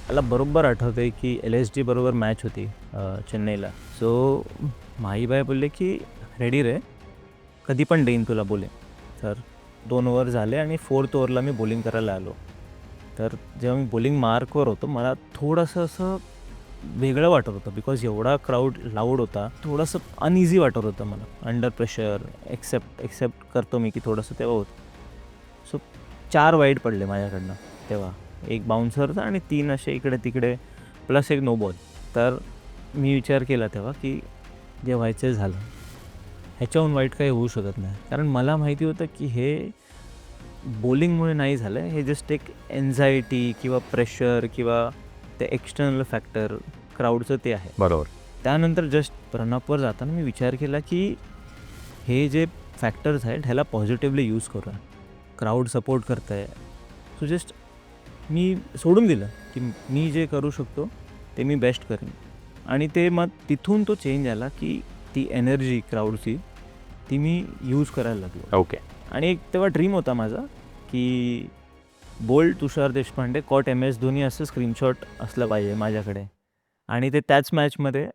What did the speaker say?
मला बरोबर आठवतं आहे की LSG बरोबर मॅच होती चेन्नईला. सो माहीबाई बोलले की रेडी रे, कधी पण देईन तुला बॉलिंग. तर 2 ओव्हर झाले आणि 4th ओव्हरला मी बॉलिंग करायला आलो. तर जेव्हा मी बॉलिंग मार्कवर होतो, मला थोडंसं असं वेगळं वाटत होतं बिकॉज एवढा क्राऊड लाऊड होता. थोडंसं अनइझी वाटत होतं मला. अंडर प्रेशर एक्सेप्ट करतो मी की थोडंसं तेव्हा होतं. सो 4 वाईड पडले माझ्याकडनं तेव्हा. 1 बाउन्सरचा आणि 3 असे इकडे तिकडे प्लस 1 नो बॉल. तर मी विचार केला तेव्हा की जे व्हायचं झालं. ह्याच्याहून वाईट काही होऊ शकत नाही. कारण मला माहिती होतं की हे बॉलिंगमुळे नाही झालं आहे. हे जस्ट एक एन्झायटी किंवा प्रेशर किंवा ते एक्सटर्नल फॅक्टर क्राऊडचं ते आहे. बरोबर. त्यानंतर जस्ट रनअपवर जाताना मी विचार केला की हे जे फॅक्टर्स आहेत ह्याला पॉझिटिव्हली यूज करूया. क्राऊड सपोर्ट करत आहे. सो जस्ट मी सोडून दिलं की मी जे करू शकतो ते मी बेस्ट करेन. आणि ते मग तिथून तो चेंज आला की ती एनर्जी क्राऊडची ती मी यूज करायला लागलो. ओके. आणि एक तेव्हा ड्रीम होता माझा की bold Tushar Deshpande cot MS Dhoni असं स्क्रीनशॉट असलं पाहिजे माझ्याकडे. आणि ते त्याच मॅचमध्ये